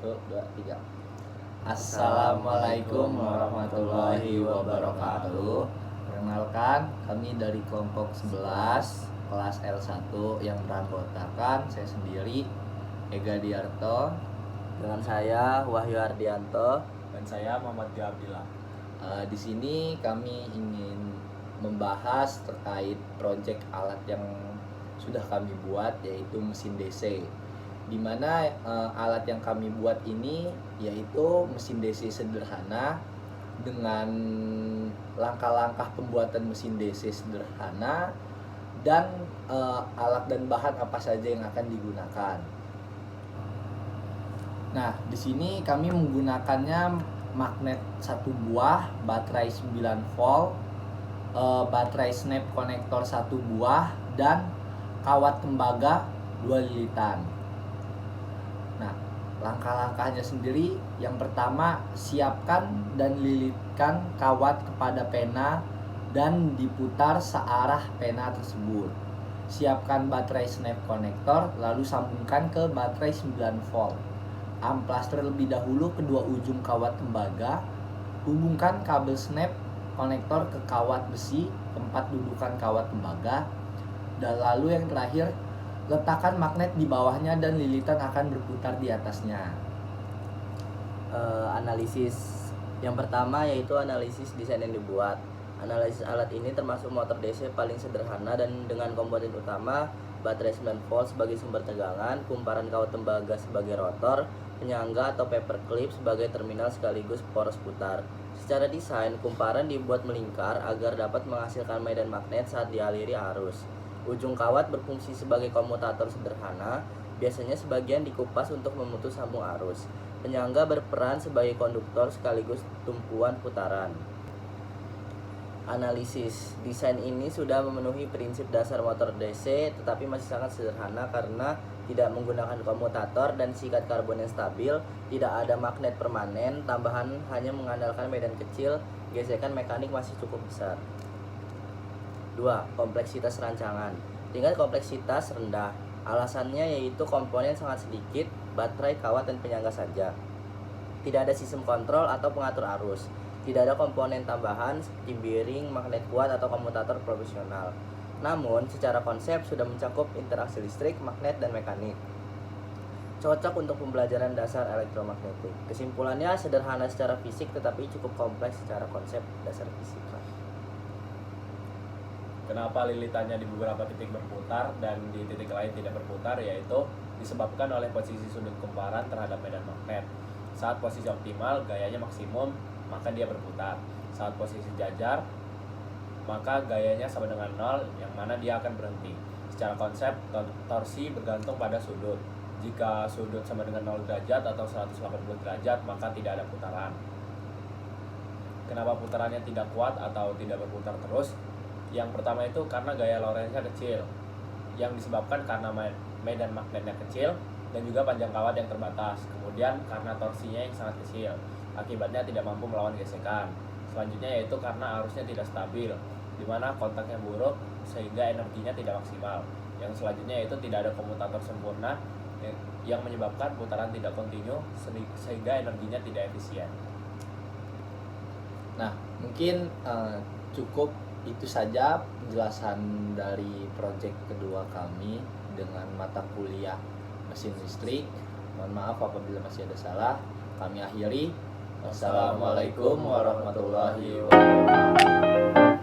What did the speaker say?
1, 2, 3. Assalamualaikum warahmatullahi wabarakatuh. Perkenalkan, kami dari kelompok 11 kelas L1 yang beranggotakan saya sendiri, Ega Diarto, Dengan saya Wahyu Ardianto. Dan saya Muhammad Abdillah. Di sini kami ingin membahas terkait proyek alat yang sudah kami buat, yaitu mesin DC. Di mana alat yang kami buat ini yaitu mesin DC sederhana dengan langkah-langkah pembuatan mesin DC sederhana dan alat dan bahan apa saja yang akan digunakan. Nah, di sini kami menggunakannya magnet 1 buah, baterai 9 volt, baterai snap konektor 1 buah, dan kawat tembaga 2 lilitan. Nah, langkah-langkahnya sendiri, yang pertama, siapkan dan lilitkan kawat kepada pena dan diputar searah pena tersebut. Siapkan baterai snap konektor, lalu sambungkan ke baterai 9 volt. Amplas terlebih dahulu kedua ujung kawat tembaga. Hubungkan kabel snap konektor ke kawat besi tempat dudukan kawat tembaga. Dan lalu yang terakhir, letakkan magnet di bawahnya dan lilitan akan berputar di atasnya. Analisis yang pertama yaitu analisis desain yang dibuat. Analisis alat ini termasuk motor DC paling sederhana dan dengan komponen utama baterai 9 volt sebagai sumber tegangan, kumparan kawat tembaga sebagai rotor, penyangga atau paper clip sebagai terminal sekaligus poros putar. Secara desain, kumparan dibuat melingkar agar dapat menghasilkan medan magnet saat dialiri arus. Ujung kawat berfungsi sebagai komutator sederhana, biasanya sebagian dikupas untuk memutus sambung arus. Penyangga berperan sebagai konduktor sekaligus tumpuan putaran. Analisis desain ini sudah memenuhi prinsip dasar motor DC, tetapi masih sangat sederhana karena tidak menggunakan komutator dan sikat karbon yang stabil, tidak ada magnet permanen, tambahan hanya mengandalkan medan kecil, gesekan mekanik masih cukup besar. 2. Kompleksitas rancangan. Tingkat kompleksitas rendah. Alasannya yaitu komponen sangat sedikit, baterai, kawat, dan penyangga saja. Tidak ada sistem kontrol atau pengatur arus. Tidak ada komponen tambahan seperti bearing, magnet kuat, atau komutator profesional. Namun, secara konsep sudah mencakup interaksi listrik, magnet, dan mekanik. Cocok untuk pembelajaran dasar elektromagnetik. Kesimpulannya sederhana secara fisik tetapi cukup kompleks secara konsep dasar fisika. Kenapa lilitannya di beberapa titik berputar dan di titik lain tidak berputar, yaitu disebabkan oleh posisi sudut kumparan terhadap medan magnet. Saat posisi optimal, gayanya maksimum, maka dia berputar. Saat posisi jajar, maka gayanya sama dengan 0, yang mana dia akan berhenti. Secara konsep, torsi bergantung pada sudut. Jika sudut sama dengan 0 derajat atau 180 derajat, maka tidak ada putaran. Kenapa putarannya tidak kuat atau tidak berputar terus? Yang pertama itu karena gaya Lorentz-nya kecil, yang disebabkan karena medan magnetnya kecil dan juga panjang kawat yang terbatas. Kemudian karena torsinya yang sangat kecil, akibatnya tidak mampu melawan gesekan. Selanjutnya yaitu karena arusnya tidak stabil, di mana kontaknya buruk sehingga energinya tidak maksimal. Yang selanjutnya yaitu tidak ada komutator sempurna yang menyebabkan putaran tidak kontinu sehingga energinya tidak efisien. Nah, mungkin cukup itu saja penjelasan dari proyek kedua kami dengan mata kuliah mesin listrik. Mohon maaf apabila masih ada salah. Kami akhiri. Wassalamualaikum warahmatullahi wabarakatuh.